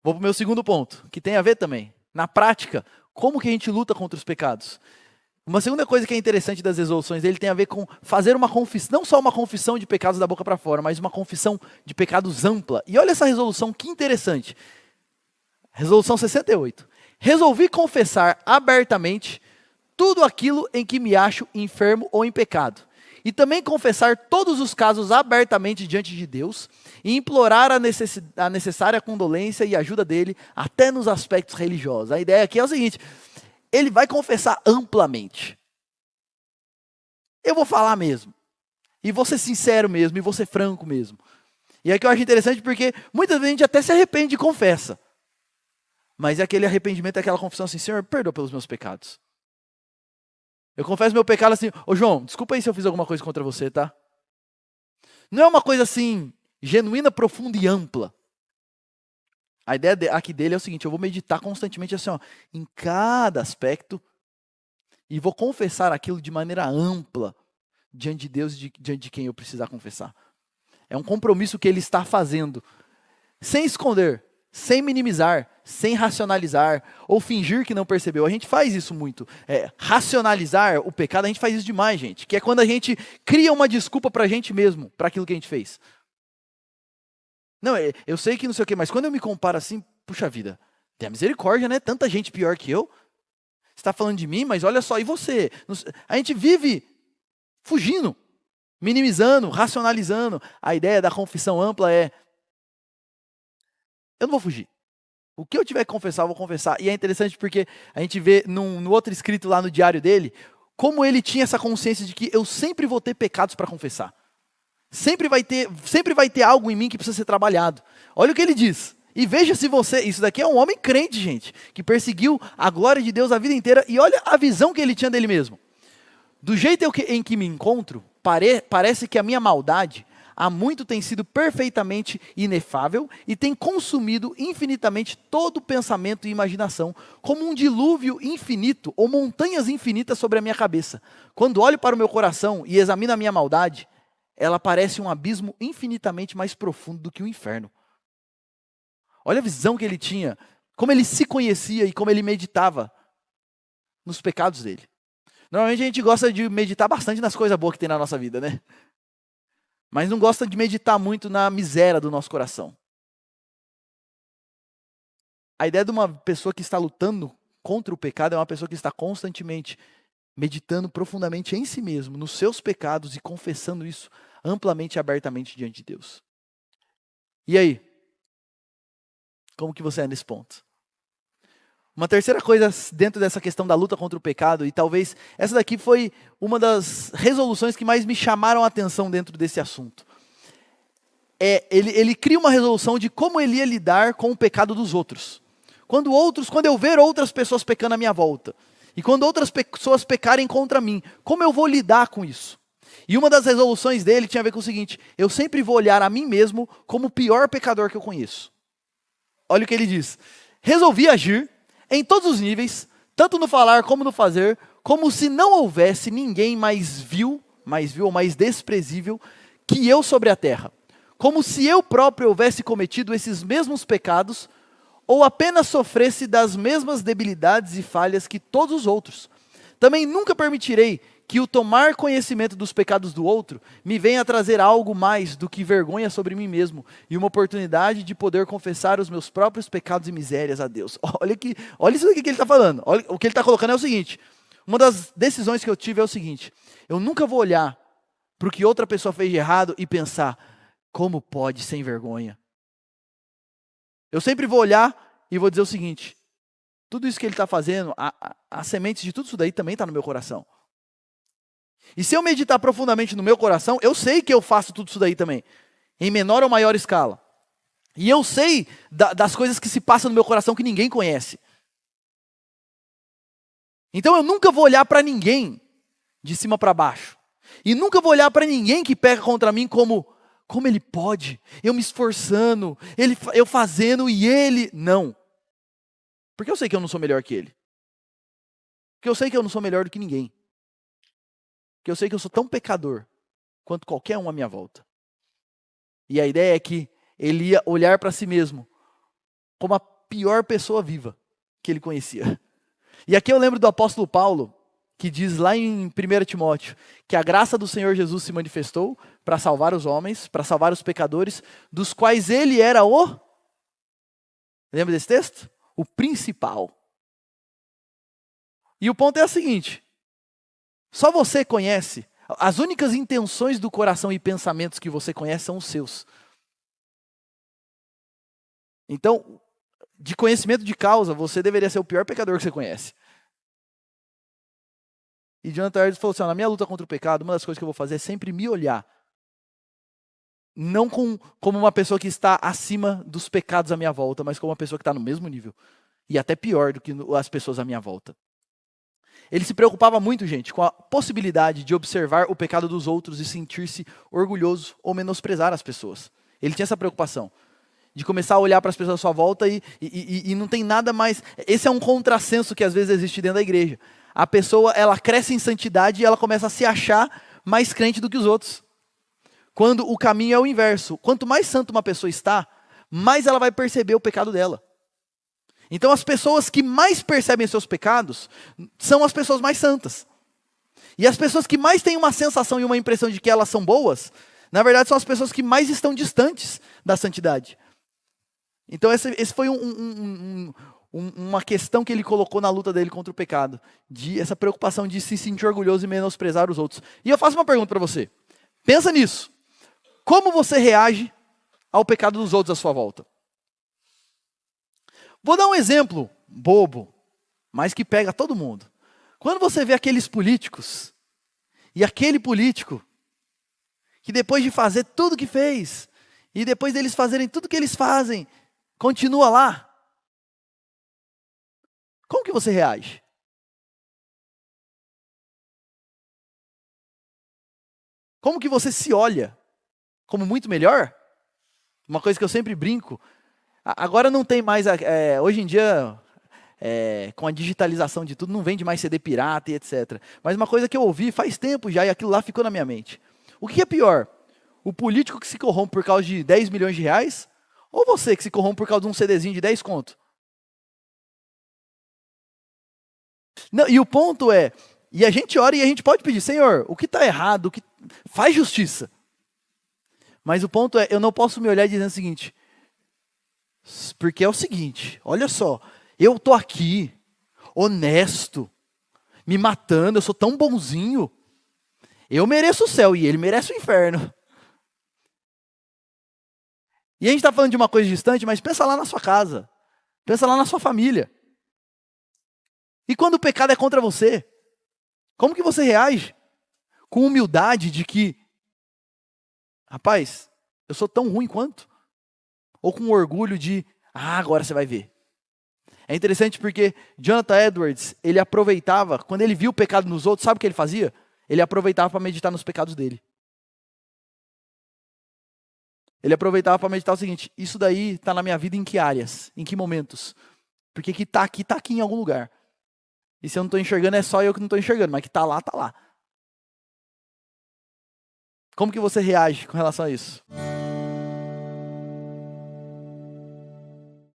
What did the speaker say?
Vou para o meu segundo ponto, que tem a ver também. Na prática, como que a gente luta contra os pecados? Uma segunda coisa que é interessante das resoluções dele tem a ver com fazer uma confissão, não só uma confissão de pecados da boca para fora, mas uma confissão de pecados ampla. E olha essa resolução, que interessante. Resolução 68. Resolvi confessar abertamente tudo aquilo em que me acho enfermo ou em pecado. E também confessar todos os casos abertamente diante de Deus e implorar a necessária condolência e ajuda dele, até nos aspectos religiosos. A ideia aqui é o seguinte: ele vai confessar amplamente. Eu vou falar mesmo. E vou ser sincero mesmo, e vou ser franco mesmo. E é que eu acho interessante porque muitas vezes a gente até se arrepende e confessa. Mas é aquele arrependimento, é aquela confissão assim: Senhor, perdoa pelos meus pecados. Eu confesso meu pecado assim: ô João, desculpa aí se eu fiz alguma coisa contra você, tá? Não é uma coisa assim, genuína, profunda e ampla. A ideia aqui dele é o seguinte: eu vou meditar constantemente assim, ó, em cada aspecto, e vou confessar aquilo de maneira ampla, diante de Deus e diante de quem eu precisar confessar. É um compromisso que ele está fazendo, sem esconder, sem minimizar, sem racionalizar, ou fingir que não percebeu. A gente faz isso muito. Racionalizar o pecado, a gente faz isso demais, gente. Que é quando a gente cria uma desculpa pra gente mesmo, para aquilo que a gente fez. Não, eu sei que não sei o quê, mas quando eu me comparo assim, puxa vida, tem a misericórdia, né? Tanta gente pior que eu. Você está falando de mim, mas olha só, e você? A gente vive fugindo, minimizando, racionalizando. A ideia da confissão ampla é: eu não vou fugir. O que eu tiver que confessar, eu vou confessar. E é interessante porque a gente vê no outro escrito lá no diário dele, como ele tinha essa consciência de que eu sempre vou ter pecados para confessar. Sempre vai ter algo em mim que precisa ser trabalhado. Olha o que ele diz. E veja se você, isso daqui é um homem crente, gente, que perseguiu a glória de Deus a vida inteira. E olha a visão que ele tinha dele mesmo. Do jeito em que me encontro, parece que a minha maldade há muito tem sido perfeitamente inefável e tem consumido infinitamente todo pensamento e imaginação, como um dilúvio infinito ou montanhas infinitas sobre a minha cabeça. Quando olho para o meu coração e examino a minha maldade, ela parece um abismo infinitamente mais profundo do que o inferno. Olha a visão que ele tinha, como ele se conhecia e como ele meditava nos pecados dele. Normalmente a gente gosta de meditar bastante nas coisas boas que tem na nossa vida, né? Mas não gosta de meditar muito na miséria do nosso coração. A ideia de uma pessoa que está lutando contra o pecado é uma pessoa que está constantemente meditando profundamente em si mesmo, nos seus pecados e confessando isso amplamente e abertamente diante de Deus. E aí? Como que você é nesse ponto? Uma terceira coisa dentro dessa questão da luta contra o pecado, e talvez essa daqui foi uma das resoluções que mais me chamaram a atenção dentro desse assunto. Ele cria uma resolução de como ele ia lidar com o pecado dos outros. Quando eu ver outras pessoas pecando à minha volta, e quando outras pessoas pecarem contra mim, como eu vou lidar com isso? E uma das resoluções dele tinha a ver com o seguinte: eu sempre vou olhar a mim mesmo como o pior pecador que eu conheço. Olha o que ele diz: resolvi agir em todos os níveis, tanto no falar como no fazer, como se não houvesse ninguém mais vil ou mais desprezível que eu sobre a terra. Como se eu próprio houvesse cometido esses mesmos pecados, ou apenas sofresse das mesmas debilidades e falhas que todos os outros. Também nunca permitirei que o tomar conhecimento dos pecados do outro me venha trazer algo mais do que vergonha sobre mim mesmo e uma oportunidade de poder confessar os meus próprios pecados e misérias a Deus. Olha isso aqui que ele está falando. Olha, o que ele está colocando é o seguinte: uma das decisões que eu tive é o seguinte: eu nunca vou olhar para o que outra pessoa fez de errado e pensar, como pode sem vergonha? Eu sempre vou olhar e vou dizer o seguinte: tudo isso que ele está fazendo, as sementes de tudo isso daí também está no meu coração. E se eu meditar profundamente no meu coração, eu sei que eu faço tudo isso daí também, em menor ou maior escala. E eu sei das coisas que se passam no meu coração que ninguém conhece. Então eu nunca vou olhar para ninguém de cima para baixo. E nunca vou olhar para ninguém que peca contra mim como ele pode? Eu me esforçando, eu fazendo e ele não. Porque eu sei que eu não sou melhor que ele. Porque eu sei que eu não sou melhor do que ninguém. Porque eu sei que eu sou tão pecador quanto qualquer um à minha volta. E a ideia é que ele ia olhar para si mesmo como pior pessoa viva que ele conhecia. E aqui eu lembro do apóstolo Paulo, que diz lá em 1 Timóteo, que a graça do Senhor Jesus se manifestou para salvar os homens, para salvar os pecadores, dos quais ele era o... Lembra desse texto? O principal. E o ponto é o seguinte, só você conhece, as únicas intenções do coração e pensamentos que você conhece são os seus. Então, de conhecimento de causa, você deveria ser o pior pecador que você conhece. E Jonathan Edwards falou assim, na minha luta contra o pecado, uma das coisas que eu vou fazer é sempre me olhar. Não como uma pessoa que está acima dos pecados à minha volta, mas como uma pessoa que está no mesmo nível. E até pior do que as pessoas à minha volta. Ele se preocupava muito, gente, com a possibilidade de observar o pecado dos outros e sentir-se orgulhoso ou menosprezar as pessoas. Ele tinha essa preocupação de começar a olhar para as pessoas à sua volta e não tem nada mais... Esse é um contrassenso que às vezes existe dentro da igreja. A pessoa, ela cresce em santidade e ela começa a se achar mais crente do que os outros. Quando o caminho é o inverso. Quanto mais santo uma pessoa está, mais ela vai perceber o pecado dela. Então as pessoas que mais percebem seus pecados são as pessoas mais santas. E as pessoas que mais têm uma sensação e uma impressão de que elas são boas, na verdade são as pessoas que mais estão distantes da santidade. Então esse foi uma questão que ele colocou na luta dele contra o pecado. Essa preocupação de se sentir orgulhoso e menosprezar os outros. E eu faço uma pergunta para você. Pensa nisso. Como você reage ao pecado dos outros à sua volta? Vou dar um exemplo bobo, mas que pega todo mundo. Quando você vê aqueles políticos, e aquele político, que depois de fazer tudo que fez, e depois deles fazerem tudo que eles fazem, continua lá, como que você reage? Como que você se olha? Como muito melhor? Uma coisa que eu sempre brinco, agora não tem mais, hoje em dia, com a digitalização de tudo, não vende mais CD pirata e etc. Mas uma coisa que eu ouvi faz tempo já, e aquilo lá ficou na minha mente. O que é pior? O político que se corrompe por causa de 10 milhões de reais? Ou você que se corrompe por causa de um CDzinho de 10 conto? Não, e o ponto é, e a gente ora e a gente pode pedir, Senhor, o que está errado, faz justiça. Mas o ponto é, eu não posso me olhar dizendo o seguinte, porque é o seguinte, olha só, eu estou aqui, honesto, me matando, eu sou tão bonzinho, eu mereço o céu e ele merece o inferno. E a gente está falando de uma coisa distante, mas pensa lá na sua casa, pensa lá na sua família. E quando o pecado é contra você, como que você reage? Com humildade de que, rapaz, eu sou tão ruim quanto? Ou com orgulho de, agora você vai ver. É interessante porque Jonathan Edwards, ele aproveitava, quando ele via o pecado nos outros, sabe o que ele fazia? Ele aproveitava para meditar nos pecados dele. Ele aproveitava para meditar o seguinte, isso daí está na minha vida em que áreas? Em que momentos? Porque que está aqui em algum lugar. E se eu não estou enxergando, é só eu que não estou enxergando, mas que está lá, está lá. Como que você reage com relação a isso?